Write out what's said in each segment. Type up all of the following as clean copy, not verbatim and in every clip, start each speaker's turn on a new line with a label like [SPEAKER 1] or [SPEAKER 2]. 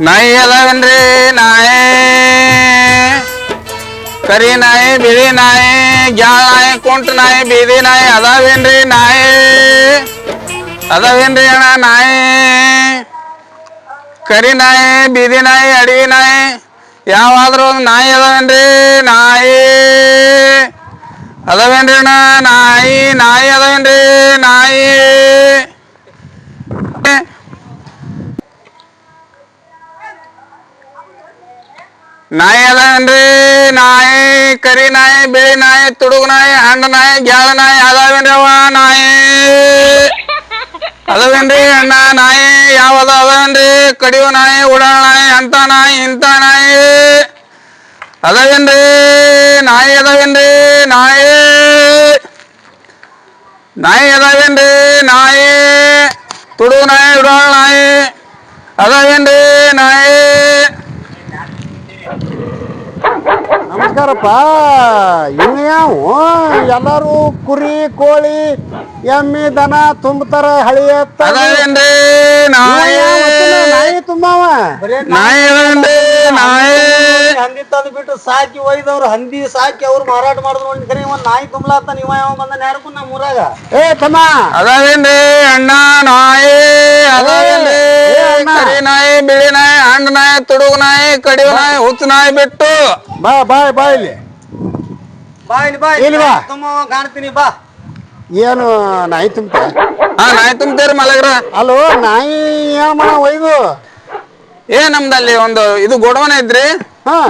[SPEAKER 1] ನಾಯಿ ಅದಾವೇನ್ರಿ? ನಾಯಿ ಕರಿ ನಾಯಿ, ಬಿಳಿ ನಾಯಿ, ಗ್ಯಾಳ ನಾಯಿ, ಕುಂಟ ನಾಯಿ, ಬೀದಿ ನಾಯಿ ಅದಾವೇನ್ರಿ? ನಾಯಿ ಅದಾವೇನ್ರಿ ಅಣ್ಣ? ನಾಯಿ ಕರಿ ನಾಯಿ, ಬೀದಿ ನಾಯಿ, ಅಡವಿ ನಾಯಿ ಯಾವಾದ್ರೂ ಒಂದು ನಾಯಿ ಅದಾವೇನ್ರಿ? ನಾಯಿ ಅದಾವೇನ್ರಿ ಅಣ್ಣ? ನಾಯಿ ನಾಯಿ ಅದಾವೇನ್ರಿ? ನಾಯಿ ನಾಯಿ ಅದಾವೇನ್ರಿ? ನಾಯಿ ಕರಿ ನಾಯಿ, ಬಿಳಿ ನಾಯಿ, ತುಡುಗು ನಾಯಿ, ಹಣ್ಣು ನಾಯಿ, ಗ್ಯಾಳ ನಾಯಿ ಅದಾವೇನ್ರಿ? ಅವ ನಾಯಿ ಅದಾವೇನ್ರಿ ಅಣ್ಣ? ನಾಯಿ ಯಾವದ ಅದಾವೇನ್ರಿ? ಕಡಿಯೋ ನಾಯಿ, ಉಡಾಳ ನಾಯಿ, ಅಂತ ನಾಯಿ ಇಂಥ ನಾಯಿ ಅದಾವೇನ್ರಿ? ನಾಯಿ ಅದಾವೇನ್ರಿ? ನಾಯಿ ನಾಯಿ ಅದಾವೇನ್ರಿ? ನಾಯಿ ತುಡುಗು ನಾಯಿ, ಉಡಾಳ ನಾಯಿ ಅದಾವೇನ್ರಿ? ನಾಯಿ
[SPEAKER 2] ನಮಸ್ಕಾರಪ್ಪ. ಇನ್ನು ಯಾವ ಎಲ್ಲಾರು ಕುರಿ ಕೋಳಿ ಎಮ್ಮಿ ದನ ತುಂಬತಾರ ಹಳಿ
[SPEAKER 1] ಅದಾವೇನ್ರಿ? ನಾಯಿ
[SPEAKER 2] ನಾಯಿ ತುಂಬಾವ.
[SPEAKER 1] ನಾಯಿ ಅದಾವೇನ್ರಿ? ನಾಯಿ
[SPEAKER 3] ಹಂದಿ ತಂದು ಬಿಟ್ಟು ಸಾಕಿ ಒಯ್ದವ್ರು ಹಂದಿ ಸಾಕಿ ಅವ್ರು ಮಾರಾಟ ಮಾಡಿದ್ರು ನೋಡಿ. ಒಂದ್ ನಾಯಿ ತುಂಬಲಾತ ನೀವ ಯಾವ ಬಂದ ಯಾರಕ್ಕೂ ನಮ್ಮ ಊರಾಗ
[SPEAKER 2] ತಮ್ಮ
[SPEAKER 1] ಅದಾವೇನ್ರಿ ಅಣ್ಣ? ನಾಯಿ ಅದಾವೇನ್ರಿ? ಕರಿ ನಾಯಿ, ಬಿಳಿ ನಾಯಿ, ಹಣ್ಣು ನಾಯಿ, ತುಡುಗು ನಾಯಿ, ಕಡಿಯೋ ನಾಯಿ, ಹುಚ್ಚು ನಾಯಿ ಬಿಟ್ಟು
[SPEAKER 2] ಬಾ ಬಾಯ್ ಬಾ ಇಲ್ಲಿ.
[SPEAKER 3] ಬಾ ಇಲ್ಲಿ ಬಾ
[SPEAKER 2] ಇಲ್ಲಿ ಬಾ.
[SPEAKER 3] ತುಂಬ ಕಾಣ್ತೀನಿ ಬಾ.
[SPEAKER 2] ಏನು ನಾಯಿ ತುಂಬ?
[SPEAKER 1] ನಾಯಿ ತುಂಬ್ತೇರಿ ಮಲಗ್ರ?
[SPEAKER 2] ಅಲ್ಲೋ ನಾಯಿ ಏನ್ ಮಾಡ ಒಯ್ದು
[SPEAKER 1] ನಮ್ದಲ್ಲಿ ಒಂದು ಇದು ಗೋಡವನ ಇದ್ರಿ,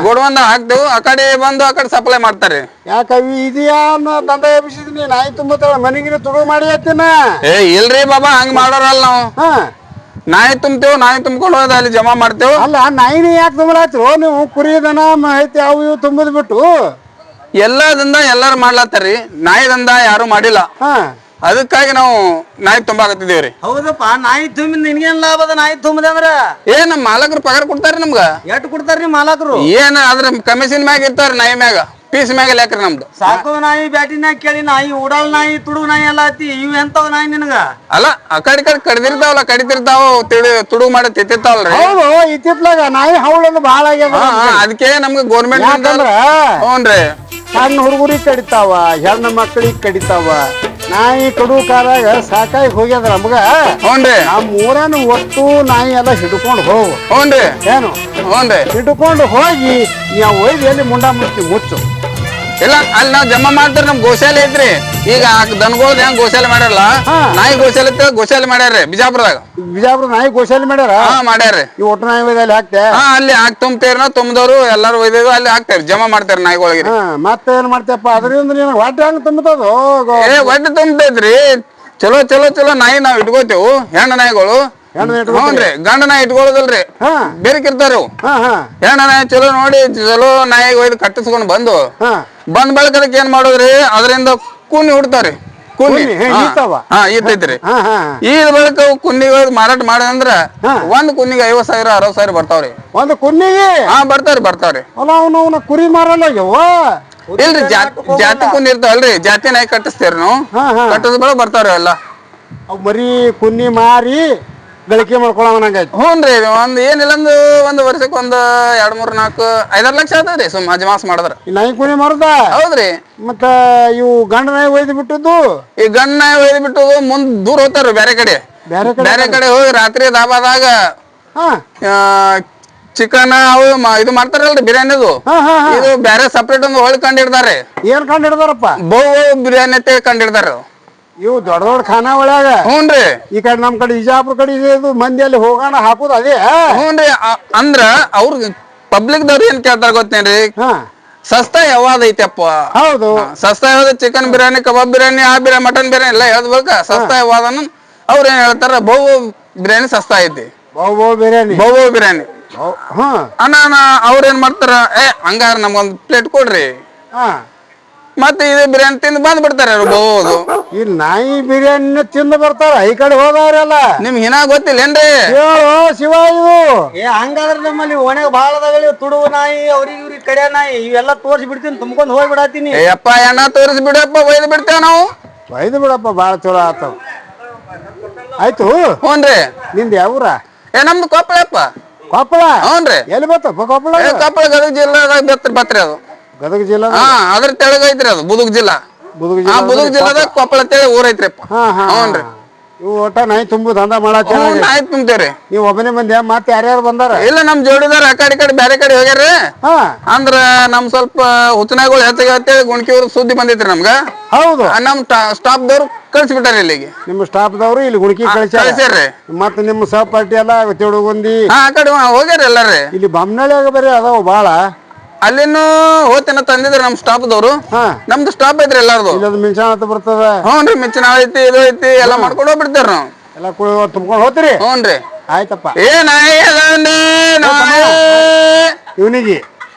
[SPEAKER 1] ಗೋಡವಂದ ಹಾಕ್ತೇವು. ಆ ಕಡೆ ಬಂದು ಆ ಕಡೆ ಸಪ್ಲೈ ಮಾಡ್ತಾರೆ.
[SPEAKER 2] ಯಾಕವಿ ಇದೆಯಾ ಅನ್ನೋ ದಂಡ ಎಬ್ಬಿಸಿದ್ನಿ. ನಾಯಿ ತುಂಬತಾಳ ಮನೆಗಿನ ತುಡು ಮಾಡಿ ಹತ್ತಿನ.
[SPEAKER 1] ಇಲ್ರಿ ಬಾಬಾ, ಹಂಗ ಮಾಡೋರಲ್ಲ ನಾವು. ನಾಯಿ ತುಂಬ್ತೇವ್, ನಾಯಿ ತುಂಬ್ಕೊಂಡು ಹೋದ ಅಲ್ಲಿ ಜಮಾ ಮಾಡ್ತೇವ್.
[SPEAKER 2] ಅಲ್ಲ ನಾಯಿನೇ ಯಾಕೆ ತುಂಬಲಾತ್ರು ನೀವು? ಕುರಿ ದನ ಮಾಹಿತಿ ಅವು ಇವು ತುಂಬದ್ ಬಿಟ್ಟು
[SPEAKER 1] ಎಲ್ಲದಿಂದ ಎಲ್ಲಾರು ಮಾಡ್ಲತ್ತಾರಿ. ನಾಯಿ ದಂದ ಯಾರು ಮಾಡಿಲ್ಲ. ಅದಕ್ಕಾಗಿ ನಾವು ನಾಯಿ ತುಂಬಾಕತ್ತಿದೇವ್ರಿ.
[SPEAKER 3] ಹೌದಪ್ಪ, ನಾಯಿ ತುಂಬಿ ನಿನ್ಗೇನ್ ಲಾಭ ಅದ? ನಾಯಿ ತುಂಬದೆ ಅಂದ್ರ
[SPEAKER 1] ನಮ್ ಮಾಲಕರು ಪಗಾರ ಕೊಡ್ತಾರಿ ನಮ್ಗ.
[SPEAKER 3] ಎಟ್ ಕೊಡ್ತಾರ್ರಿ ಮಾಲಕರು?
[SPEAKER 1] ಅದ್ರ ಕಮಿಷನ್ ಮ್ಯಾಗ ಇರ್ತಾರ, ನಾಯಿ ಮ್ಯಾಗ ಪೀಸ್ ಮ್ಯಾಗ ಲೆಕ್ರಿ ನಮ್ದು.
[SPEAKER 3] ಸಾಕೋ ನಾಯಿ, ಬ್ಯಾಟಿನ್ಯಾಗ ಕೇಳಿ ನಾಯಿ, ಉಡಾಳ್ ನಾಯಿ, ತುಡುಗು ನಾಯಿ ಎಲ್ಲ ಐತಿ. ಇವ್ ಎಂತಾವ್ ನಾಯಿ ನಿನಗ?
[SPEAKER 1] ಅಲ್ಲ, ಆ ಕಡೆ ಕಡ್ದಿರ್ತಾವಲ್ಲ, ಕಡಿತಿರ್ತಾವ, ತುಡುಗು ಮಾಡಿ ತಿಂತಿರ್ತಾವಲ್ರಿ.
[SPEAKER 2] ಹೌದು, ಇತ್ತಿತ್ಲಾಗ ನಾಯಿ ಹೌಳನ್ನು ಬಹಳ ಆಗ್ಯದ.
[SPEAKER 1] ಅದಕ್ಕೆ ನಮ್ಗೆ ಗೋರ್ಮೆಂಟ್ ಹ್ಞೂನ್ರಿ
[SPEAKER 2] ಸಣ್ಣ ಹುಡುಗರಿಗೆ ಕಡಿತಾವ, ಹೆಣ್ಣು ಮಕ್ಕಳಿಗೆ ಕಡಿತಾವ. ನಾಯಿ ಕಡು ಕಾಲಾಗ ಸಾಕಾಗಿ ಹೋಗ್ಯದ ನಮ್ಗ.
[SPEAKER 1] ಹ್ಞೂನ್ರಿ
[SPEAKER 2] ನಮ್ಮ ಊರನ್ನು ಒಟ್ಟು ನಾಯಿ ಎಲ್ಲ ಹಿಡ್ಕೊಂಡು ಹೋಗು.
[SPEAKER 1] ಹ್ಞೂನ್ರಿ
[SPEAKER 2] ಏನು
[SPEAKER 1] ಹ್ಞೂನ್ರಿ
[SPEAKER 2] ಹಿಡ್ಕೊಂಡು ಹೋಗಿ ನಾವು ಒಯ್ದು ಎಲ್ಲಿ ಮುಂಡ ಮುಚ್ಚು.
[SPEAKER 1] ಇಲ್ಲ, ಅಲ್ಲಿ ನಾವ್ ಜಮಾ ಮಾಡ್ತಾರ. ನಮ್ ಗೋಶಾಲೆ ಐತ್ರಿ. ಈಗ ದನಗೋಳ್ ಹೆಂಗ್ ಗೋಶಾಲೆ ಮಾಡ್ಯಾರಲ್ಲ, ನಾಯಿ ಗೋಶಾಲೆ ಗೋಶಾಲೆ ಮಾಡ್ಯಾರ್ರಿ ಬಿಜಾಪುರದಾಗ.
[SPEAKER 2] ಬಿಜಾಪುರ ನಾಯಿ ಗೋಶಾಲೆ ಮಾಡ್ಯಾರ?
[SPEAKER 1] ಮಾಡ್ಯಾರ್ರಿ.
[SPEAKER 2] ಈ ಒಟ್ಟು ನಾಯಿ ಒಯ್ದು ಅಲ್ಲಿ ಹಾಕ್ತೆ?
[SPEAKER 1] ಅಲ್ಲಿ ಹಾಕಿ ತುಂಬ್ತೇವ್ರಿ ನಾವು. ತುಂಬದವ್ರು ಎಲ್ಲಾರು ಒಯ್ದೇವು ಅಲ್ಲಿ ಹಾಕ್ತಾರ, ಜಮಾ ಮಾಡ್ತಾರ ನಾಯಿಗಳಿಗೆ.
[SPEAKER 2] ಮತ್ತೆ ಏನ್ ಮಾಡ್ತೇಪ್ಪ ಅದರಿಂದ? ನೀನು ಹೊಟ್ಟೆ ಹಂಗ ತುಂಬತದ?
[SPEAKER 1] ಒಟ್ಟು ತುಂಬತೈತ್ರಿ. ಚಲೋ ಚಲೋ ಚಲೋ ನಾಯಿ ನಾವ್ ಇಟ್ಕೋತೇವು. ಹೆಣ್ಣು ನಾಯಿಗಳು. ಹ್ಞೂನ್ರಿ, ಗಂಡ ನಾಯಿ ಇಟ್ಕೊಳ್ಳೋದಲ್ರಿ, ಬೇರೆಕಿರ್ತಾರ. ಹೆಣ್ಣ ನಾಯಿ ಚಲೋ ನೋಡಿ, ಚಲೋ ನಾಯಿ ಒಯ್ದು ಕಟ್ಟಿಸ್ಕೊಂಡ್ ಬಂದ್ ಬಳಕ ಏನ್ ಮಾಡೋದ್ರಿ, ಅದರಿಂದ ಕುನ್ನಿ ಹುಡ್ತಾವ್ರಿ. ಕುನ್ನಿ ಇರ್ತೈತ್ರಿ. ಈ ಬಳಕ ಕುನ್ನಿ ಮಾರಾಟ ಮಾಡಂದ್ರ ಒಂದ್ ಕುನ್ನಿಗೆ 50,000 60,000 ಬರ್ತಾವ್ರಿ.
[SPEAKER 2] ಒಂದು ಕುನ್ನಿಗೆ
[SPEAKER 1] ಬರ್ತಾವ್ರಿ.
[SPEAKER 2] ಅಲ್ಲ ಅವನು ಕುರಿ ಮಾರಲ್ಲ.
[SPEAKER 1] ಇಲ್ರಿ, ಜಾತಿ ಕುನ್ನಿ ಇರ್ತಾವಲ್ರಿ, ಜಾತಿ ನಾಯಿ ಕಟ್ಟಿಸ್ತೇವ್ರಿ ನಾವು. ಕಟ್ಟಿಸ್ ಬಳಕ ಬರ್ತಾವ್ರಿ ಎಲ್ಲ.
[SPEAKER 2] ಅವ್ ಮರಿ ಕುನ್ನಿ ಮಾರಿ ಗಳಿಕೆ ಮಾಡ್ಕೊಳಂಗಾಯ್ತು.
[SPEAKER 1] ಹ್ಞೂನ್ರಿ, ಏನಿಲ್ಲ ಒಂದ್ ವರ್ಷಕ್ಕೆ 1 2 3 4 5 6 ಲಕ್ಷ ಆತದ್ರಿ ಸುಮ್ ಅಜಮಾಸ್ ಮಾಡಿದ್ರ.
[SPEAKER 2] ನಾಯಿ ಕುನಿ ಮಾರದ? ಹೌದ್ರಿ. ಮತ್ತ ಇವು ಗಂಡ ನಾಯಿ ಒಯ್ದು ಬಿಟ್ಟದ್ದು? ಈ
[SPEAKER 1] ಗಂಡ ನಾಯಿ ಒಯ್ದು ಬಿಟ್ಟು ಮುಂದ್ ದೂರ ಹೋಗ್ತಾರ, ಬೇರೆ ಕಡೆ ಹೋಗಿ ರಾತ್ರಿ ದಾಬಾದಾಗ ಚಿಕನ್ ಅವು ಇದು ಮಾಡ್ತಾರಲ್ರಿ, ಬಿರಿಯಾನಿದು. ಇದು ಬೇರೆ ಸಪ್ರೇಟ್ ಒಂದು ಹೊಳ್ ಕಂಡಿಡ್ತಾರೆ.
[SPEAKER 2] ಏನ್ ಕಂಡಿಡ್ತಾರಪ್ಪ?
[SPEAKER 1] ಬಹು ಬಿರಿಯಾನಿ ಅಂತ ಕಂಡಿಡ್ತಾರ.
[SPEAKER 2] ಇವು ದೊಡ್ಡ ದೊಡ್ಡ ಖಾನಾ ಒಳಗ.
[SPEAKER 1] ಹ್ಞೂನ್ರಿ.
[SPEAKER 2] ಈ ಕಡೆ ನಮ್ ಕಡೆ ಬಿಜಾಪುರ ಕಡೆ ಇದು ಮಂದಿಯಲ್ಲಿ ಹೋಗೋಣ ಹಾಕುದು ಅದೇ.
[SPEAKER 1] ಹ್ಞೂನ್ರಿ. ಅಂದ್ರ ಅವ್ರ ಪಬ್ಲಿಕ್ ದವ್ರು ಏನ್ ಕೇಳ್ತಾರ ಗೊತ್ತೇನ್ರಿ? ಸಸ್ತಾ ಯಾವ್ದು ಐತಪ್ಪ?
[SPEAKER 2] ಹೌದು,
[SPEAKER 1] ಸಸ್ತಾ ಯಾವ್ದು? ಚಿಕನ್ ಬಿರಿಯಾನಿ, ಕಬಾಬ್ ಬಿರಿಯಾನಿ, ಆ ಬಿರಿಯಾನಿ, ಮಟನ್ ಬಿರಿಯಾನಿ ಎಲ್ಲ ಹೇಳ್ಬೇಕ. ಸಸ್ತಾ ಯಾವ್ದನ್ನ ಅವ್ರ ಏನ್ ಹೇಳ್ತಾರ? ಬಹು ಬಿರಿಯಾನಿ ಸಸ್ತಾ ಐತಿ.
[SPEAKER 2] ಬಹು ಬಿರಿಯಾನಿ
[SPEAKER 1] ಅಣ್ಣ ಅವ್ರ ಏನ್ ಮಾಡ್ತಾರ? ಹಂಗಾರ ನಮ್ಗೊಂದ್ ಪ್ಲೇಟ್ ಕೊಡ್ರಿ, ಮತ್ತೆ ಇದು ಬಿರಿಯಾನಿ ತಿಂದು ಬಂದ್ ಬಿಡ್ತಾರ. ಬಹುದು
[SPEAKER 2] ಈ ನಾಯಿ ಬಿರಿಯಾನಿ ತಿಂದು ಬರ್ತಾರ ಈ ಕಡೆ ಹೋದವ್ರೆಲ್ಲ.
[SPEAKER 1] ನಿಮ್ಗೆ ಹಿನ ಗೊತ್ತಿಲ್ಲೇನ್ರಿ?
[SPEAKER 2] ಶಿವ ಇದು
[SPEAKER 3] ಹಂಗಾದ್ರೆ ನಮ್ಮಲ್ಲಿ ಒಣಗ ಬಾಳ ಅದಾವ. ತುಡುವ ನಾಯಿ, ಅವ್ರಿಗೆ ಇವ್ರಿಗೆ ಕಡೆ ನಾಯಿ ಇವೆಲ್ಲ ತೋರಿಸಿ ಬಿಡ್ತೀನಿ, ತುಂಬ್ಕೊಂಡ್ ಹೋಗಿ ಬಿಡಾತೀನಿ.
[SPEAKER 1] ಅಪ್ಪ ಎಣ್ಣ ತೋರಿಸಿ ಬಿಡಪ್ಪ, ಒಯ್ದು ಬಿಡ್ತೇವ ನಾವು.
[SPEAKER 2] ಒಯ್ದು ಬಿಡಪ್ಪ, ಬಾಳ ಚಲೋ ಆತವ. ಆಯ್ತು.
[SPEAKER 1] ಹ್ಞೂನ್ರಿ.
[SPEAKER 2] ನಿಂದ ಯಾವೂರ?
[SPEAKER 1] ನಮ್ದು ಕೊಪ್ಪಳಪ್ಪ.
[SPEAKER 2] ಕೊಪ್ಪಳ
[SPEAKER 1] ಹ್ಞೂನ್ರಿ
[SPEAKER 2] ಎಲ್ಲಿ ಬರ್ತಪ್ಪ ಕೊಪ್ಪಳ
[SPEAKER 1] ಕೊಪ್ಪಳ ಗದಗ ಜಿಲ್ಲಾದಾಗ ಬತ್ರಿ ಅದು
[SPEAKER 2] ಗದಗ ಜಿಲ್ಲಾ
[SPEAKER 1] ಹಾ ಅದ್ರ ತೆಳಗ ಐತ್ರಿ ಅದು ಬುದುಗ್ ಜಿಲ್ಲಾ
[SPEAKER 2] ಬುದುಗ
[SPEAKER 1] ಹಾ ಬುದುಗ್ ಜಿಲ್ಲಾದಾಗ ಕೊಪ್ಪಳ ಅಂತೇಳಿ ಊರ್ ಐತ್ರಿಪ್ಪ ಹ್ಞೂನ್ರಿ
[SPEAKER 2] ಇವು ಒಟ್ಟ ನಾಯಿ ತುಂಬು ದಂಧ ಮಾಡತ್ತ
[SPEAKER 1] ಆಯ್ತು ತುಂಬ್ತೇವ್ರಿ
[SPEAKER 2] ನೀವು ಒಬ್ಬನೇ ಮಂದಿ ಮತ್ತೆ ಯಾರ್ಯಾರು ಬಂದಾರ
[SPEAKER 1] ಇಲ್ಲ ನಮ್ ಜೋಡಿದಾರ ಆ ಕಡೆ ಬ್ಯಾರೆ ಕಡೆ ಹೋಗ್ಯಾರ ಅಂದ್ರ ನಮ್ ಸ್ವಲ್ಪ ಹುಚ್ಚನಾಯಿಗಳು ಹೆಚ್ಚಾಗಿ ಅಂತೇಳಿ ಗುಣಕಿಯವ್ರ ಸುದ್ದಿ ಬಂದೈತ್ರಿ ನಮ್ಗ
[SPEAKER 2] ಹೌದು
[SPEAKER 1] ನಮ್ ಸ್ಟಾಫ್ ದವ್ರು ಕಳ್ಸಿಬಿಟ್ಟಾರ ಇಲ್ಲಿಗೆ
[SPEAKER 2] ನಿಮ್ಮ ಸ್ಟಾಫ್ದವ್ರು ಇಲ್ಲಿ ಗುಣಕಿ
[SPEAKER 1] ಕಳ್ಸ್ಯಾರ್ರಿ
[SPEAKER 2] ಮತ್ತೆ ನಿಮ್ಮ ಸಹಪಾಠಿ ಎಲ್ಲ ತಿಳುಗುಂದಿ
[SPEAKER 1] ಹಾ ಆ ಕಡೆ ಹೋಗ್ಯಾರ ಎಲ್ಲಾರ್ರಿ
[SPEAKER 2] ಇಲ್ಲಿ ಬೊಮ್ಮನಳ್ಳಿಯಾಗ ಬರೀ ಅದಾವ ಬಾಳ
[SPEAKER 1] ಅಲ್ಲಿನೂ ಹೋತೇನ ತಂದಿದ್ರಿ ನಮ್ ಸ್ಟಾಫ್ದವ್ರು ನಮ್ದು ಸ್ಟಾಫ್ ಐತ್ರಿ ಎಲ್ಲಾರ್ದು
[SPEAKER 2] ಇಲ್ಲದ ಮಿಂಚಾಣ ಅಂತ ಬರ್ತದ
[SPEAKER 1] ಹ್ಞೂನ್ರಿ ಮಿಂಚಿನ ಐತಿ ಇದು ಐತಿ ಎಲ್ಲಾ ಮಾಡ್ಕೊಂಡು ಹೋಗ್ಬಿಡ್ತಾರ ನಾವು
[SPEAKER 2] ಎಲ್ಲ ತುಂಬ್ಕೊಂಡು ಹೋಗ್ತೀರಿ
[SPEAKER 1] ಹ್ಞೂನ್ರಿ
[SPEAKER 2] ಆಯ್ತಪ್ಪ
[SPEAKER 1] ಏ ನಾಯಿ ಅದನ್ರಿ
[SPEAKER 2] ಇವನಿಗೆ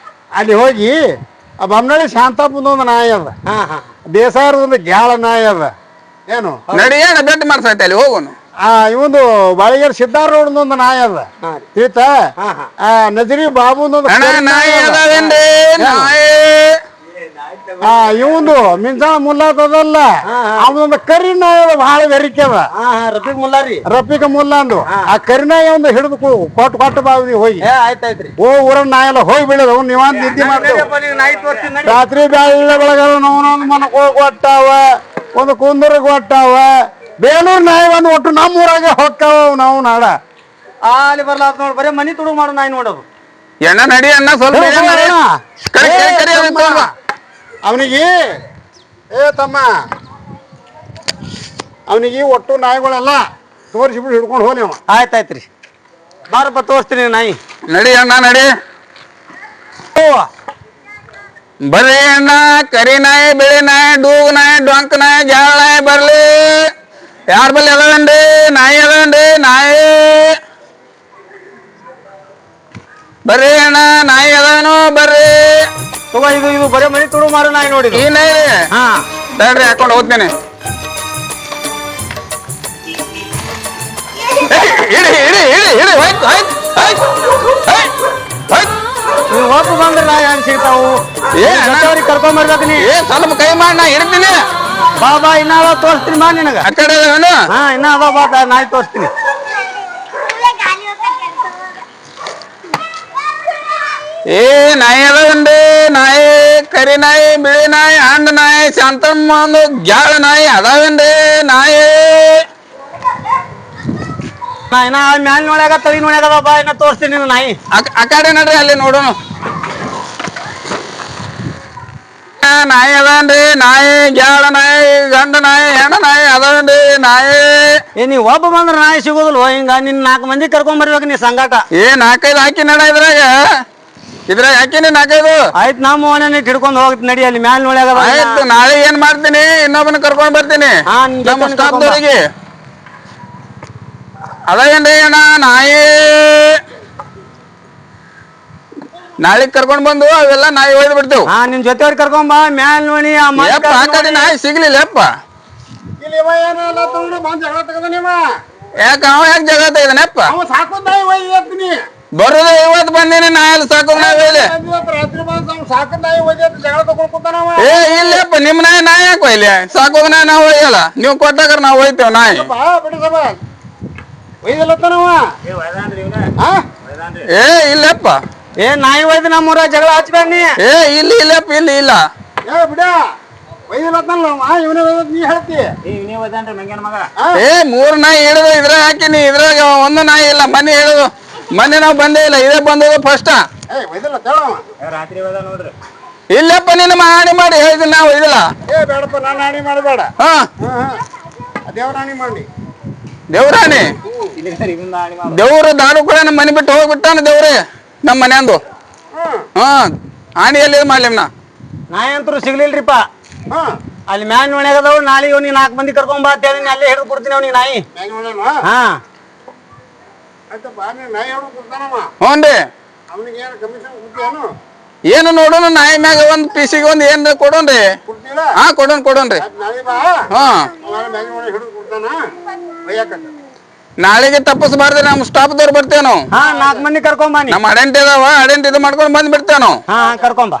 [SPEAKER 2] ಅಲ್ಲಿ ಹೋಗಿ ಆ ಬೊಮ್ಮನಳ್ಳಿ ಶಾಂತಪ್ಪಂದು ಒಂದು ನಾಯಿ ಅದ ದೇಸಾಯರದ ಒಂದು ಗ್ಯಾಳ ನಾಯಿ ಅದ ಏನು
[SPEAKER 1] ನಡಿ ಏನ ಬೆಟ್ ಮಾಡ್ಸೈತೆ ಅಲ್ಲಿ ಹೋಗೋನು
[SPEAKER 2] ಇವಂದು ಬಾಳಿಗೇರ್ ಸಿದ್ದಾರ್ ರೋಡ್ ಒಂದು ನಾಯಿ ಅದ ತಿಳಿತ ನಜರಿ ಬಾಬುಂದೊಂದು
[SPEAKER 1] ನಾಯಿ ಅದಾವೇನ್ರಿ ನಾಯಿ
[SPEAKER 2] ಇವಂದು ಮಿಂಚಾಣ ಮುಲ್ಲಾದಲ್ಲ ಅವನೊಂದು ಕರಿ ನಾಯಿ ಅದ ಬಹಳ ಬೆರಿಕೆ ಅದ
[SPEAKER 3] ರಫೀಕ್ ಮುಲ್ಲಾರಿ
[SPEAKER 2] ರಫೀಕ ಮುಲ್ಲಂದು ಆ ಕರಿನಾಯಿ ಒಂದು ಹಿಡಿದು ಕೊಟ್ಟು ಬಾವಿ ಹೋಗಿ
[SPEAKER 3] ಆಯ್ತಾಯ್ತ್ರಿ
[SPEAKER 2] ಊರ ನಾಯಿ ಎಲ್ಲ ಹೋಗಿ ಬೀಳದ ಅವ್ನು ನೀವಂತ ನಿದ್ದೆ ಮಾಡ್ತೇವೆ
[SPEAKER 3] ನಾಯಿ ತೋರಿಸ್ತೀನಿ
[SPEAKER 2] ರಾತ್ರಿ ಬೆಳ್ಳ ಬೆಳಗಾರ ನೋವನೊಂದು ಮನಕ್ ಹೋಗಿ ಕೊಟ್ಟಾವ ಒಂದು ಕುಂದೂರಿಗೆ ಕೊಟ್ಟಾವ ಬೇಲೂರು ನಾಯಿ ಒಂದು ಒಟ್ಟು ನಮ್ಮೂರಾಗೆ ಹೊಕ್ಕಾವ ನಾವು ನಾಡ
[SPEAKER 3] ಅಲ್ಲಿ ಬರ್ಲಾತ್ ನೋಡ್ ಬರೀ ಮನಿ ತುಡುಗ್ ಮಾಡು ನಾಯಿ ನೋಡೋದು
[SPEAKER 1] ಎಣ್ಣ ನಡಿ ಅಣ್ಣ ಸ್ವಲ್ಪ
[SPEAKER 2] ಅವನಿಗೆ ತಮ್ಮ ಅವನಿಗೆ ಒಟ್ಟು ನಾಯಿಗಳೆಲ್ಲ ತೋರಿಸಿಬಿಟ್ಟು ಹಿಡ್ಕೊಂಡು ಹೋಗಿ ಅವ
[SPEAKER 3] ಆಯ್ತಾಯ್ತ್ರಿ ಬಾರಪ್ಪ ತೋರಿಸ್ತೀನಿ ನಾಯಿ
[SPEAKER 1] ನಡಿ ಅಣ್ಣ ನಡಿ ಬರ್ರಿ ಅಣ್ಣ ಕರಿ ನಾಯಿ ಬಿಳಿ ನಾಯಿ ಡೂಗ್ ನಾಯಿ ಡೊಂಕ್ ನಾಯಿ ಜಾಳ ನಾಯಿ ಬರ್ಲಿ ಯಾರ ಬಲ್ಲಿ ಅದಾವೇನ್ರಿ ನಾಯಿ ಅದಾವೇನ್ರಿ ನಾಯಿ ಬರ್ರಿ ಅಣ್ಣ ನಾಯಿ ಅದಾವೇನು ಬರ್ರಿ
[SPEAKER 3] ತಗೋ ಇದು ಬರೀ ಮನಿ ತುಡುಗ್ ಮಾಡು ನಾಯಿ ನೋಡಿ
[SPEAKER 1] ಈ ನಾಯಿ ಬೇಡ್ರಿ ಹಾಕೊಂಡು ಹೋಗ್ತೇನೆ ಇಡಿ ಇಡಿ ಇಡಿ ಇಡಿ ಹೋಯ್ತು ಹೋಯ್ತು ಹೋಯ್ತು ಹೋಯ್ತು
[SPEAKER 3] ನೀವು ಹೋಗು ಬಂದ್ರೆ ನಾಯಿ ಹಂಗೆ ಸಿಗ್ತಾವು ಅವ್ರಿಗೆ ಕರ್ಕೊಂಡ್ ಬರ್ಬೇಕು ನೀ
[SPEAKER 1] ಸ್ವಲ್ಪ ಕೈ ಮಾಡಿ ನಾ ಇರ್ತೀನಿ
[SPEAKER 3] ಬಾ ಇನ್ನ ಅದಾವ ತೋರಿಸ್ತೀನಿ ಬಾ ನಿನಗ
[SPEAKER 1] ಆ ಕಡೆ
[SPEAKER 3] ಇನ್ನ ಅದಾವ ಬಾ ನಾಯಿ ತೋರಿಸ್ತೀನಿ
[SPEAKER 1] ಏ ನಾಯಿ ಅದಾವನ್ರಿ ನಾಯಿ ಕರಿ ನಾಯಿ ಬಿಳಿ ನಾಯಿ ಹಣ್ಣು ನಾಯಿ ಶಾಂತಮ್ಮ ಒಂದು ಗ್ಯಾಳ ನಾಯಿ ಅದಾವೇನ್ರಿ ನಾಯಿ
[SPEAKER 3] ಇನ್ನ ಮ್ಯಾಲ್ ನೋಡ್ಯಾಗ ತಳಿ ನೋಡ್ಯಾಗ ಬಾ ಇನ್ನ ತೋರಿಸ್ತೀನಿ ನೀನು ನಾಯಿ
[SPEAKER 1] ಆ ಕಡೆ ನಡ್ರಿ ಅಲ್ಲಿ ನೋಡೋಣ ನಾಯಿ ಅದಾನ್ರಿ ನಾಯಿ ಗ್ಯಾಳ ನಾಯಿ ಗಂಡ ನಾಯಿ ಹೆಣ್ಣ ನಾಯಿ ಅದಾವೇನ್ರಿ ನಾಯಿ
[SPEAKER 3] ನೀವ್ ಒಬ್ಬ ಬಂದ್ರ ನಾಯಿ ಸಿಗೋದಿಲ್ವ ಹಿಂಗ ನಿನ್ 4 ಮಂದಿ ಕರ್ಕೊಂಡ್ ಬರ್ಬೇಕು ನೀ ಸಂಗಾಟ
[SPEAKER 1] 4-5 ಹಾಕಿ ನಡ ಇದ್ರಾಗ ಹಾಕಿನಿ 4-5
[SPEAKER 3] ಆಯ್ತು ನಮ್ಮ ಮನೆ ಹಿಡ್ಕೊಂಡ್ ಹೋಗ್ತಿ ನಡಿ ಅಲ್ಲಿ ಮ್ಯಾಲ್ ನೋಡ್ಯಾಗ
[SPEAKER 1] ಆಯ್ತು ನಾಳೆ ಏನ್ ಮಾಡ್ತೀನಿ ಇನ್ನೊಬ್ಬನ ಕರ್ಕೊಂಡ್ ಬರ್ತೀನಿ ನಮ್ಮ ಸ್ಟಾಫ್ದವರಿಗೆ ಅದೇನ್ರಿ ಅಣ್ಣ ನಾಯಿ ನಾಳೆ ಕರ್ಕೊಂಡ್ ಬಂದು ಅವೆಲ್ಲ ನಾಯಿ ಒಯ್ದು ಬಿಡ್ತೇವ್
[SPEAKER 3] ನಿನ್ ಜೊತೆಯವ್ರ ಕರ್ಕೊಂಡ್ ಬಾ ಮ್ಯಾಲ್ ನೋಡಿ
[SPEAKER 1] ಆ ಕಡೆ ನಾಯಿ ಸಿಗ್ಲಿಲ್ಲಪ್ಪ ಯಾಕ ಅವ ಯಾಕೆ ಜಗಳ ತೆಗ್ದಾನಪ್ಪ ಬರೋದು ಇವತ್ತು ಬಂದೇನೆ ನಾಯಲ್ಲಿ ಸಾಕು ನಾಯಿ ಇಲ್ಲಪ್ಪ ನಿಮ್ ನಾಯಿ ಯಾಕೆ ಒಯ್ಲಿ ಸಾಕೋಗ ನಾಯಿ ನಾವು ಒಯ್ಯಲ್ಲ ನೀವು ಕೊಟ್ಟಾಗ ನಾವು ಒಯ್ತೇವ್ ನಾಯಿ ಇಲ್ಲಪ್ಪ
[SPEAKER 3] ನಾಯಿ ಒಯ್ದು ನಮ್ಮೂರ ಜಗಳ ಹಚ್ಬೇಡ ನೀ
[SPEAKER 1] ಇಲ್ಲಪ್ಪ ಇಲ್ಲ ಮೂರ್ ನಾಯಿ ಹಿಡಿದು ಇದ್ರಾಗ ಹಾಕಿನಿ ಇದ್ರಾಗ ಒಂದು ನಾಯಿ ಇಲ್ಲ ಮನೆ ಹಿಡಿದು ಮೊನ್ನೆ ನಾವು ಬಂದೇ ಇಲ್ಲ ಇದೇ ಬಂದದ ಫಸ್ಟ್ ಇಲ್ಲಪ್ಪ ನೀನು ಮಾಡಿ ಹೇಳಿದ್ದೀನಿ ನಾವು ಇದಿಲ್ಲ ದೇವ್ರಾಣಿ ದೇವ್ರು ದಾರು ಕೂಡ ನಮ್ಮ ಮನೆ ಬಿಟ್ಟು ಹೋಗ್ಬಿಟ್ಟಾನ ದೇವ್ರೇ ನಮ್ಮ ಮನೆ ಅಂದು ಆಣಿಯಲ್ಲಿ ಮಾಡ್ಲಿ
[SPEAKER 3] ನಾಯಿ ಅಂತೂ ಸಿಗ್ಲಿಲ್ರಿಪ್ಪ ಅಲ್ಲಿ ಮ್ಯಾನ್ ನೋಡ್ಯಾಗದವ್ ನಾಳೆ ಇವ್ನಿಗೆ 4 ಮಂದಿ ಕರ್ಕೊಂಡ್ ಬಾ ಅಂತ ಅಲ್ಲೇ ಹಿಡಿದು ಕೊಡ್ತೀನಿ ಅವ್ನಿಗೆ ನಾಯಿ
[SPEAKER 1] ಹ್ಞೂನ್ರಿ ಏನು ನೋಡೋಣ ನಾಯಿ ಮ್ಯಾಗ ಒಂದ್ ಪೀಸಿಗೆ ಒಂದ್ ಏನ್ ಕೊಡೋನ್ರಿ ಕೊಡೋನ್ರಿ ನಾಳೆಗೆ ತಪ್ಪಿಸಬಾರ್ದು ನಮ್ಮ ಸ್ಟಾಫ್ದವ್ರು ಬರ್ತೇವೆ ನಾವು
[SPEAKER 3] 4 ಮಂದಿ ಕರ್ಕೊಂಡ್ ಬಾ
[SPEAKER 1] ನಮ್ಮ ಅಡೆಂಟ್ ಇದಾವ ಅಡೆಂಟ್ ಇದು ಮಾಡ್ಕೊಂಡ್ ಬಂದ್ ಬಿಡ್ತೇವೆ ನಾವು
[SPEAKER 3] ಕರ್ಕೊಂಡ್ ಬಾ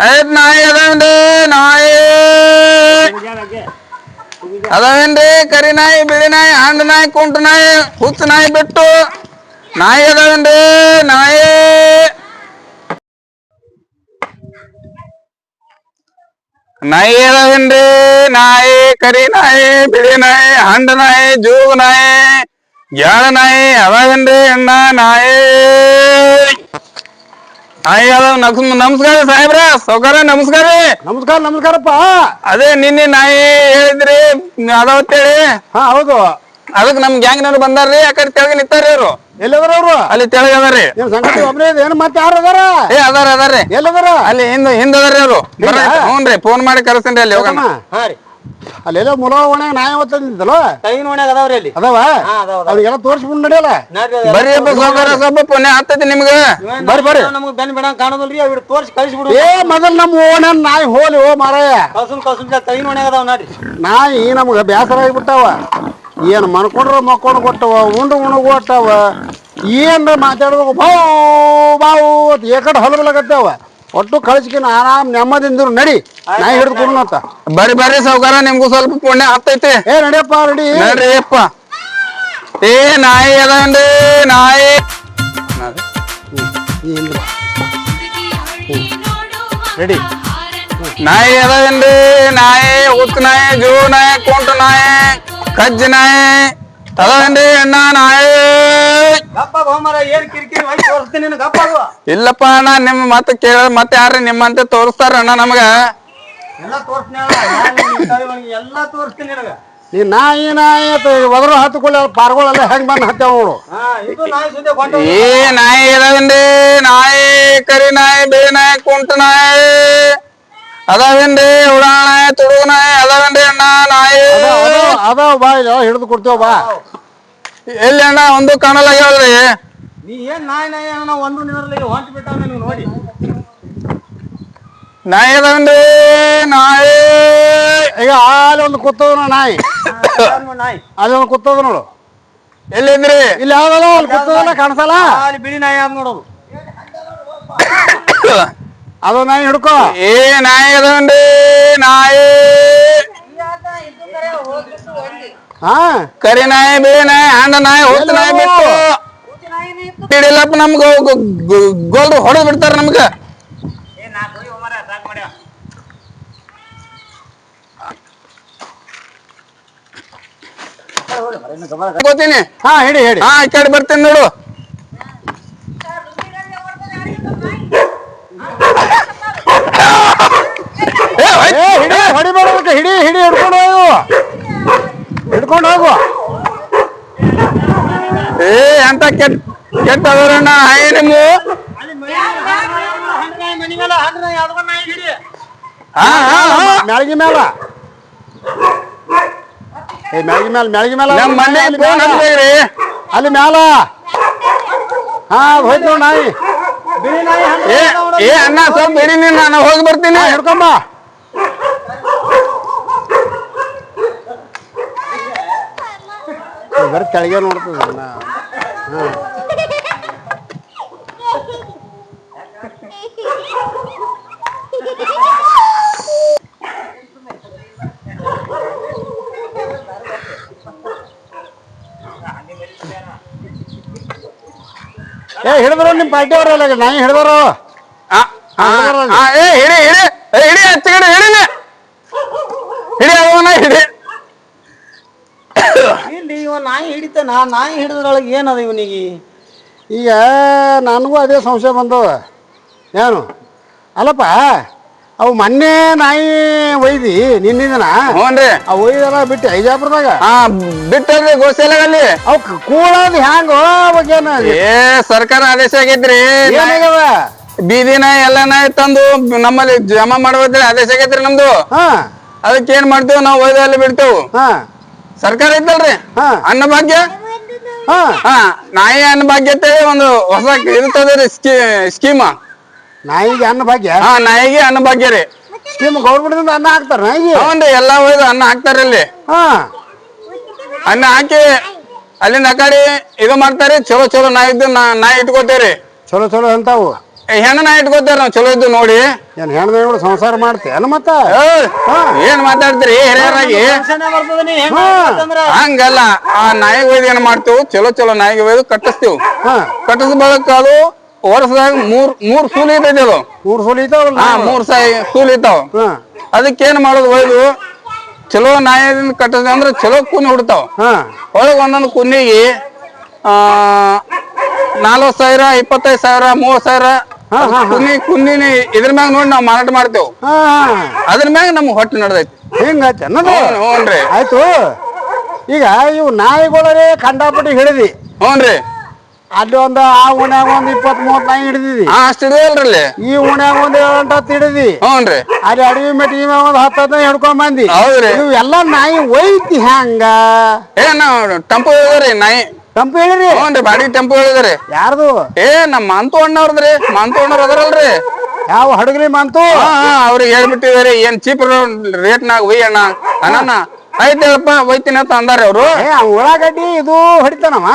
[SPEAKER 1] ಆಯ್ತು ನಾಯಿ ಅದಾವೇನ್ರಿ ನಾಯಿ ಅದಾವೇನ್ರಿ ಕರಿ ನಾಯಿ ಬಿಳಿ ನಾಯಿ ಹಣ್ಣು ನಾಯಿ ಕುಂಟು ನಾಯಿ ಹುಚ್ಚ ನಾಯಿ ಬಿಟ್ಟು ನಾಯಿ ಅದಾವೇನ್ರಿ ನಾಯಿ ನಾಯಿ ಅದಾವೇನ್ರಿ ನಾಯಿ ಕರಿ ನಾಯಿ ಬಿಳಿ ನಾಯಿ ಹಂಡ ನಾಯಿ ಜೂಗ್ ನಾಯಿ ಗ್ಯಾಳ ನಾಯಿ ಅದಾವೇನ್ರಿ ಅಣ್ಣ ನಾಯಿ ನಾಯಿ ಅದಾವ ನಮಸ್ಕಾರ ಸಾಹೇಬ್ರ ಸೌಕರ್ಯ ನಮಸ್ಕಾರ ರೀ
[SPEAKER 2] ನಮಸ್ಕಾರ ನಮಸ್ಕಾರಪ್ಪ.
[SPEAKER 1] ಅದೇ ನಿನ್ನೆ ನಾಯಿ ಹೇಳಿದ್ರಿ ಅದಾವತ್ತೇಳಿ.
[SPEAKER 2] ಹಾ ಹೌದು.
[SPEAKER 1] ಅದಕ್ ನಮ್ ಗ್ಯಾಂಗ್ನವ್ರು ಬಂದಾರ್ರಿ ಆ ಕಡೆ ತೆಳಗೆ ನಿಂತಾರ್ರಿ ಅವ್ರು.
[SPEAKER 2] ಎಲ್ಲಿದಾರ ಅವ್ರು?
[SPEAKER 1] ಅಲ್ಲಿ ತೆಳಗೆ ಅದಾರ್ರಿ.
[SPEAKER 2] ನಿಮ್ ಸಂಗತಿ ಒಬ್ಬರೇ ಏನು ಮತ್ತೆ ಯಾರು ಅದಾರ?
[SPEAKER 1] ಅದಾರ್ರಿ
[SPEAKER 2] ಎಲ್ಲದಾರ?
[SPEAKER 1] ಅಲ್ಲಿ ಹಿಂದ ಅದಾರ್ರಿ ಅವ್ರು. ಹ್ಞೂನ್ರಿ ಫೋನ್ ಮಾಡಿ ಕರೆಸ್ತೇನ್ರಿ ಅಲ್ಲಿ ಹೋಗೋಣ.
[SPEAKER 3] ಹಾ ರೀ
[SPEAKER 2] ಅಲ್ಲೆಲ್ಲ ಮುಲ ಒಣಗ ನಾಯಿ ಓದ್ತಂದಿದ್ದಲ್ಲ
[SPEAKER 3] ಕೈನ ಒಣಗ ಅದಾವ್ರಿ ಅಲ್ಲಿ
[SPEAKER 2] ಅದಾವ ಅವ್ರಿಗೆಲ್ಲ ತೋರಿಸ್ಬಿಟ್ಟು ನಡೆಯಲ್ಲ.
[SPEAKER 1] ಬರ್ರಿ ಸ್ವಲ್ಪ ಪುಣ್ಯ ಆಗ್ತೈತಿ ನಿಮ್ಗ.
[SPEAKER 2] ಬರ್ರಿ
[SPEAKER 3] ನಮ್ಗೆ ಬೆನ್ ಬಿಡಂಗ್ ಕಾಣೋದಿಲ್ರಿ ಅವ್ರು ತೋರಿಸಿ ಕಳಿಸ್ಬಿಡು.
[SPEAKER 2] ಏ ಮೊದಲ್ ನಮ್ಮ ಓಣ ನಾಯಿ ಹೋಲಿ ಓ ಮಾರಾಯ.
[SPEAKER 3] ಕಳ್ಸುನ್ ಕೈನ ಒಣಗ ಅದಾವ ನೋಡ್ರಿ.
[SPEAKER 2] ನಾಯಿ ನಮ್ಗ ಬೇಸರ ಆಗಿಬಿಟ್ಟಾವ. ಏನ್ ಮನ್ಕೊಂಡ್ರ ಮಕ್ಕೊಂಡು ಕೊಟ್ಟವ ಉಂಡು ಕೊಟ್ಟವ ಏನ್ ಮಾತಾಡ್ಬೇಕು ಬಾವು ಬಾವು ಏಕಡೆ ಹೊಲಗತ್ತಾವ. ಒಟ್ಟು ಕಳಿಸ್ಕಿನ ಆರಾಮ್ ನೆಮ್ಮದಿಂದ ನಡಿ ನಾಯಿ ಹಿಡಿದು ಕೊಡೋಣಂತ.
[SPEAKER 1] ಬರ್ರಿ ಸಾವ್ಕಾರ ನಿಮ್ಗೂ ಸ್ವಲ್ಪ ಪುಣ್ಯ ಆಗ್ತೈತಿ.
[SPEAKER 2] ಏ ನಡಿಯಪ್ಪ ನಡಿ
[SPEAKER 1] ನಡ್ರಿ ಅಪ್ಪ. ಏ ನಾಯಿ ಅದೇನ್ರಿ ನಾಯಿ
[SPEAKER 2] ರೆಡಿ
[SPEAKER 1] ನಾಯಿ ಅದೇನ್ರಿ ನಾಯಿ ಉತ್ ನಾಯಿ ಜೂ ನಾಯಿ ಕುಂಟ ನಾಯಿ ಕಜ್ಜಿ ನಾಯಿ ಅದೇನ್ರಿ ಅಣ್ಣ ನಾಯಿ.
[SPEAKER 3] ಗಪ್ಪ ಬಹುಮಾರ ಏನ್ ಕಿರಿಕಿರಿ ಹೋಗಿ ತೋರಿಸ್ತೀನಿ ನಿನಗೆ ಗಪ್ಪ ಅದು.
[SPEAKER 1] ಇಲ್ಲಪ್ಪ ಅಣ್ಣ ನಿಮ್ ಮತ್ತೆ ಕೇಳ ಮತ್ತೆ ಯಾರ್ರಿ ನಿಮ್ಮಂತೆ ತೋರಿಸ್ತಾರ ಅಣ್ಣ ನಮ್ಗ.
[SPEAKER 3] ಎಲ್ಲ ತೋರಿಸ್ತೀನಿ ಎಲ್ಲ ತೋರಿಸ್ತೀನಿ ನಿನಗ.
[SPEAKER 2] ಈ ನಾಯಿ ನಾಯಿ ಒದರು ಹತ್ತುಕೊಳ್ಳಿ ಪಾರ್ಗಳೆಲ್ಲ ಹೆಂಗ್ ಬಂದು ಹತ್ತಾವ ನೋಡು.
[SPEAKER 3] ಇದು ನಾಯಿ ಸುದ್ದಿ ಕೊಂಡ
[SPEAKER 1] ಏ ನಾಯಿ ಅದಾವೇನ್ರಿ ನಾಯಿ ಕರಿ ನಾಯಿ ಬಿಳಿ ನಾಯಿ ಕುಂಟ ನಾಯಿ ಅದಾವೇನ್ರಿ ಉಡಾ ನಾಯಿ ತುಡುಗು ನಾಯಿ ಅದಾವೇನ್ರಿ ಅಣ್ಣ ನಾಯಿ.
[SPEAKER 2] ಅದಾವ ಬಾ ಇಲ್ಲ ಹಿಡಿದು ಕೊಡ್ತೇವ ಬಾ.
[SPEAKER 1] ಎಲ್ಲಿ ಅಣ್ಣ ಒಂದು ಕಾಣಲಾಗ್ಯಾವಲ್ರಿ.
[SPEAKER 3] ನೀ ಏನ್ ನಾಯಿ ನಾಯಿ ಅಣ್ಣ ಒಂದು ನಿನ್ನಲ್ಲಿ ಹೊಂಟ್ ಬಿಟ್ಟಾವ ನೀವು ನೋಡಿ.
[SPEAKER 1] ನಾಯಿ ಅದಾವೇನ್ರಿ ನಾಯಿ.
[SPEAKER 2] ಈಗ ಅಲ್ಲಿ ಒಂದು ಕೂತದ ನಾಯಿ
[SPEAKER 3] ನಾಯಿ
[SPEAKER 2] ಅಲ್ಲಿ ಒಂದು ಕೂತದ ನೋಡು.
[SPEAKER 1] ಎಲ್ಲಿದ್ರಿ?
[SPEAKER 2] ಇಲ್ಲಿ ಯಾವ್ದಲ್ಲ ಅಲ್ಲಿ ಕೂತದಲ್ಲ ಕಾಣಿಸಲ್ಲ.
[SPEAKER 3] ಅಲ್ಲಿ ಬಿಳಿ ನಾಯಿ ಅದ್ ನೋಡೋದು.
[SPEAKER 2] ಅದು ನಾಯಿ ಹಿಡ್ಕೋ.
[SPEAKER 1] ಏ ನಾಯಿ ಅದಾವೇನ್ರಿ ನಾಯಿ.
[SPEAKER 2] ಹಾ
[SPEAKER 1] ಕರಿ ನಾಯಿ ಬಿಳಿ ನಾಯಿ ಹಂಡ ನಾಯಿ ಹೊತ್ತ ನಾಯಿ ಬಿಟ್ಟು ಹಿಡಿಲಪ್ಪ ನಮ್ಗ ಗೋಲ್ಡ್ ಹೊಡೆದ್ ಬಿಡ್ತಾರ ನಮ್ಗ. ಗೊತ್ತೀನಿ.
[SPEAKER 2] ಹಾ ಹಿಡಿ ಹಿಡಿ.
[SPEAKER 1] ಹಾ ಈ ಕಡೆ ಬರ್ತೀನಿ ನೋಡು.
[SPEAKER 2] ಏ ಹಿಡಿ ಹೊಡಿಬೇಡಕ್ಕೆ ಹಿಡಿ ಹಿಡಿ ಹಿಡ್ಕೊಂಡು ಹೋಗು ಹಿಡ್ಕೊಂಡು ಹೋಗು.
[SPEAKER 1] ಏ ಅಂತ ಕೆಟ್ಟ ಅದರಣ್ಣ ಹಾಯ್ ನಿಮ್ಮ.
[SPEAKER 2] ಮ್ಯಾಳ್ಗಿ ಮ್ಯಾಲ ಏ ಮ್ಯಾಳ್ಗಿ ಮ್ಯಾಲ ಮ್ಯಾಳ್ಗಿ ಮ್ಯಾಲ
[SPEAKER 1] ನಮ್ಮ ಮನೆ ಫೋನ್ ಹಚ್ಬೇಕ್ರಿ.
[SPEAKER 2] ಅಲ್ಲಿ ಮ್ಯಾಲ ಹಾ ಹೋಯ್ತು ನೋಡ್ ನಾಯಿ.
[SPEAKER 1] ಏ ಅಣ್ಣ ಸ್ವಲ್ಪ ಹಿಡಿ ನಾನು ಹೋಗಿ ಬರ್ತೀನಿ.
[SPEAKER 2] ಹಿಡ್ಕೊಂಬ. ಬರೀ ಕೆಳಗೆ ನೋಡ್ತದ. ಏ ಹಿಡಿದ್ರು ನಿಮ್ ಪಾರ್ಟಿ ಅವರಲ್ಲ ನಾಯಿ ಹಿಡಿದ್ರು.
[SPEAKER 1] ಏ ಹಿಡಿ ಹಿಡಿ ಹಿಡಿ ಹಚ್ಚಗಡೆ ಹಿಡಿಲಿ ಹಿಡಿ ಅವನ ಹಿಡಿ.
[SPEAKER 3] ಇಲ್ಲಿ ಇವ ನಾಯಿ ಹಿಡಿತಾನ. ನಾಯಿ ಹಿಡಿದ್ರೊಳಗೆ ಏನದ ಇವನಿಗೆ?
[SPEAKER 2] ಈಗ ನನಗೂ ಅದೇ ಸಂಶಯ ಬಂದವ. ಏನು ಅಲ್ಲಪ್ಪ ಅವು ಮೊನ್ನೆ ನಾಯಿ ಒಯ್ದಿ ನಿನ್ನಿದನ.
[SPEAKER 1] ಹ್ಞೂನ್ರಿ
[SPEAKER 2] ಅವು ಒಯ್ದಲ್ಲ ಬಿಟ್ಟು ಐಜಾಪುರದಾಗ.
[SPEAKER 1] ಬಿಟ್ಟಲ್ರಿ ಗೋಶಾಲೆಗಲ್ಲಿ
[SPEAKER 2] ಅವ್ ಕೂಳದ್ ಹ್ಯಾಂಗ ಅವಾಗೇನ
[SPEAKER 1] ಏ ಸರ್ಕಾರ ಆದೇಶ ಆಗೈತ್ರಿ.
[SPEAKER 2] ಏನಾಗ್ಯದ?
[SPEAKER 1] ಬೀದಿ ನಾಯಿ ಎಲ್ಲ ನಾಯಿ ತಂದು ನಮ್ಮಲ್ಲಿ ಜಮಾ ಮಾಡ್ಬೇಕ್ರಿ ಆದೇಶ ಆಗೈತ್ರಿ ನಮ್ದು.
[SPEAKER 2] ಹಾ
[SPEAKER 1] ಅದಕ್ಕೆ ಏನ್ ಮಾಡ್ತೇವ್ ನಾವು ಒಯ್ದು ಅಲ್ಲಿ ಬಿಡ್ತೇವ್.
[SPEAKER 2] ಹಾ
[SPEAKER 1] ಸರ್ಕಾರ ಐತಲ್ರಿ ಅನ್ನಭಾಗ್ಯ.
[SPEAKER 2] ಹಾ
[SPEAKER 1] ಹಾ ನಾಯಿ ಅನ್ನಭಾಗ್ಯ ಅಂತೇಳಿ ಒಂದು ಹೊಸ ಇರ್ತದ್ರಿ ಸ್ಕೀಮ್.
[SPEAKER 2] ನಾಯಿಗೆ ಅನ್ನ ಭಾಗ್ಯ.
[SPEAKER 1] ಹಾ ನಾಯಿಗೆ ಅನ್ನಭಾಗ್ಯ ರೀ
[SPEAKER 2] ಸ್ಕೀಮ್ ಗೌರ್ಮೆಂಟ್ ಅನ್ನ ಹಾಕ್ತಾರ ನಾಯಿಗೆ.
[SPEAKER 1] ಹ್ಞೂನ್ರಿ ಎಲ್ಲಾ ಒಯ್ದು ಅನ್ನ ಹಾಕ್ತಾರ ಇಲ್ಲಿ.
[SPEAKER 2] ಹಾ
[SPEAKER 1] ಅನ್ನ ಹಾಕಿ ಅಲ್ಲಿಂದ ಆ ಕಡೆ ಇದು ಮಾಡ್ತಾರಿ. ಚಲೋ ಚಲೋ ನಾಯಿ ಇದ್ದು ನಾಯಿ ಇಟ್ಕೋತೇವ್ರಿ.
[SPEAKER 2] ಚಲೋ ಚಲೋ ಅಂತಾವು.
[SPEAKER 1] ಹೆಣ್ಣ ನಾಯಿ ಇಟ್ಕೋತಾರ ನಾವ್ ಚಲೋ ಇದ್ದು ನೋಡಿ.
[SPEAKER 2] ಏನ್ ಹೆಣ್ಣ ಸಂಸಾರ ಮಾಡ್ತೇನ ಮತ್ತ
[SPEAKER 1] ಏನ್ ಮಾತಾಡ್ತೀರಿ ಹಿರಿಯರಾಗಿ?
[SPEAKER 3] ಟೆನ್ಷನ್ ಬರ್ತದ ನೀ ಹೆಂಗ್ ಮಾಡ್ಬೇಕಂದ್ರ.
[SPEAKER 1] ಹಂಗಲ್ಲ, ಆ ನಾಯಿಗೆ ಒಯ್ದು ಏನ್ ಮಾಡ್ತೇವ್, ಚಲೋ ನಾಯಿಗೆ ಒಯ್ದು ಕಟ್ಟಿಸ್ತೀವ್. ಕಟ್ಟಿಸ್ ಬಳಕ ಅದು ವರ್ಷದಾಗ ಮೂರ್ ಸೂಲಿ ಇರ್ತೈತಿ. ಅದು
[SPEAKER 2] 3 ಸೂಲಿ ಇದಾವಲ್ಲ.
[SPEAKER 1] 3 ಸೂಲಿ ಇರ್ತಾವ. ಅದಕ್ಕೇನ್ ಮಾಡೋದು, ಒಯ್ದು ಚಲೋ ನಾಯಿದಿಂದ ಕಟ್ಟಿಸ್ ಅಂದ್ರೆ ಚಲೋ ಕುನಿ ಹುಡ್ತಾವ. ಒಳಗ್ ಒಂದೊಂದು ಕುನ್ನಿಗೆ 40,000, 25,000, 30,000 ಕುನ್ನಿನಿ ಇದ್ರ ಮ್ಯಾಗ ನೋಡಿ ನಾವ್ ಮಾರಾಟ ಮಾಡ್ತೇವ್. ಅದ್ರ ಮ್ಯಾಗ ನಮ್ಗ್ ಹೊಟ್ಟೆ ನಡೆದೈತಿ.
[SPEAKER 2] ಹಿಂಗೈತೆ ಅನ್ನೋದು.
[SPEAKER 1] ಹ್ಞೂನ್ರಿ.
[SPEAKER 2] ಆಯ್ತು. ಈಗ ಇವು ನಾಯಿಗಳೇ ಕಂಡಾಪಟ್ಟಿ ಹಿಡಿದಿ.
[SPEAKER 1] ಹ್ಞೂನ್ರಿ.
[SPEAKER 2] ಅಲ್ಲಿ ಆ ಓಣ್ಯಾಗ 20-30 ನಾಯಿ ಹಿಡಿದಿದಿ.
[SPEAKER 1] ಅಷ್ಟ್ ಹಿಡಿಯಲ್ರಿ.
[SPEAKER 2] ಈ ಓಣ್ಯಾಗ 7-8 ಹಿಡಿದಿ.
[SPEAKER 1] ಹ್ಞೂನ್ರಿ. ಅಲ್ಲಿ
[SPEAKER 2] ಅಡವಿ ಮೆಟ್ಟಿಗೆ 10-15 ಹಿಡ್ಕೊಂಡ್ ಬಂದಿ.
[SPEAKER 1] ಹೌದ್ರಿ.
[SPEAKER 2] ಇವೆಲ್ಲ ನಾಯಿ ಒಯ್ತಿ ಹಂಗ
[SPEAKER 1] ನಾವ್ ಟೆಂಪೋ ಹೇಳಿದ್ರಿ ನಾಯಿ.
[SPEAKER 2] ಟೆಂಪೋ ಹೇಳಿರಿ?
[SPEAKER 1] ಹ್ಞೂನ್ರಿ, ಬಾಡಿ ಟೆಂಪೋ ಹೇಳಿದ್ರಿ.
[SPEAKER 2] ಯಾರ್ದು?
[SPEAKER 1] ನಮ್ಮ ಮಂತು ಅಣ್ಣವ್ರದ್ರಿ. ಮಂತು ಅಣ್ಣವ್ರ ಅದರಲ್ರಿ.
[SPEAKER 2] ಯಾವ ಹಡಗ್ಲಿ ಮಂತು?
[SPEAKER 1] ಅವ್ರಿಗೆ ಹೇಳ್ಬಿಟ್ಟಿದಾರಿ, ಏನ್ ಚೀಪ್ ರೇಟ್ ನಾಗ ಒಯ್ಯ ಅಣ್ಣ ಅಣ್ಣ. ಆಯ್ತಪ್ಪ ಒಯ್ತೀನಿ ಅಂತ ಅಂದಾರ ಅವ್ರು.
[SPEAKER 2] ಉಳ್ಳಾಗಡ್ಡಿ ಇದು ಹೊಡಿತಾನವ.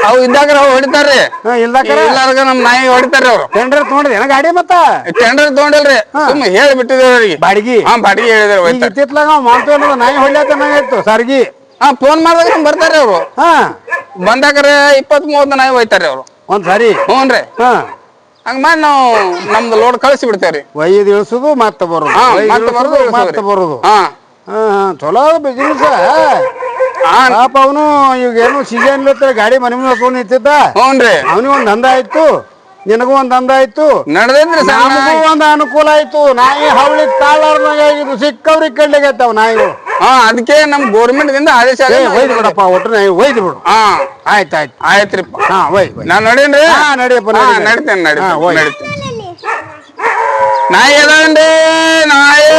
[SPEAKER 1] ಅವು ಇದ್ದಾಗ ಹೊಡಿತಾರ್ರಿ. ಇಲ್ಲಾರ್ಗ ನಮ್ ನಾಯಿ ಹೊಡಿತಾರ್ರಿ ಅವ್ರು.
[SPEAKER 2] ಟೆಂಡರ್ ತಗೊಂಡಿದೇನ ಗಾಡಿ? ಮತ್ತ
[SPEAKER 1] ಟೆಂಡರ್ ತಗೊಂಡಿಲ್ರಿ, ಸುಮ್ಮ ಹೇಳ್ಬಿಟ್ಟಿದೇವ್ರಿ.
[SPEAKER 2] ಬಾಡಿಗೆ
[SPEAKER 1] ಬಾಡಿಗೆ ಹೇಳಿದ್ರಿ.
[SPEAKER 2] ಇತ್ತಿತ್ಲಾಗ ಮಂತು ಅನ್ನೋದು ನಾಯಿ ಹೊಡ್ಯಾಕ ಸರ್ಗಿ
[SPEAKER 1] ಫೋನ್ ಮಾಡಿದಾಗ ಬರ್ತಾರ್ರಿ ಅವ್ರು. ಬಂದಾಕ್ರೆ 20-30 ನಾಯಿ ಒಯ್ತಾರ್ರಿ ಅವ್ರು
[SPEAKER 2] ಒಂದ್ಸರಿ.
[SPEAKER 1] ಹ್ಞೂನ್ರಿ. ಹಂಗ ಮಾಡಿ ನಾವು ನಮ್ದು ಲೋಡ್ ಕಳಿಸಿ ಬಿಡ್ತೇವ್ರಿ.
[SPEAKER 2] ಒಯ್ದು ಇಳಿಸುದು ಮತ್ತೆ ಬರುದು ಮತ್ತೆ ಬರುದು. ಚಲೋ ಬಿಸ್ನೆಸ್. ಪಾಪ ಅವನು ಈಗ ಏನು ಸೀಸನ್ ಗಾಡಿ ಮನೆ ಮುಂದೆ ಹಸ್ಕೊಂಡ್ ನಿಂತಿದ್ದ.
[SPEAKER 1] ಹ್ಞೂನ್ರಿ.
[SPEAKER 2] ಅವನಿಗೆ ಒಂದ್ ದಂಧ ಆಯ್ತು, ನಿನಗೂ ಒಂದ್ ದಂಧ ಆಯ್ತು,
[SPEAKER 1] ನಡೆದೈತ್ರಿ.
[SPEAKER 2] ನಮಗೂ ಒಂದ್ ಅನುಕೂಲ ಆಯ್ತು. ನಾಯಿ ಹವಳಿ ತಾಳಾರ್ನಾಗಿದ್ದು ಸಿಕ್ಕವ್ರಿಗೆ ಕಡ್ಲಿಗತ್ತಾವ ನಾಯಿಗಳು.
[SPEAKER 1] ಅದಕ್ಕೆ ನಮ್ ಗೋರ್ಮೆಂಟ್ ದಿಂದ ಆದೇಶ
[SPEAKER 2] ಒಯ್ದು ಬಿಡಪ್ಪ, ಒಟ್ಟು ನಾಯಿ ಒಯ್ದು ಬಿಡು. ಆಯ್ತ್ರಿ.
[SPEAKER 1] ನಾನ್ ನೋಡೇನ್ರಿ.
[SPEAKER 2] ನಡಿಯಪ್ಪ,
[SPEAKER 1] ನಡಿತೇನೆ. ನಾಯಿ ಅದಾವೇನ್ರಿ? ನಾಯಿ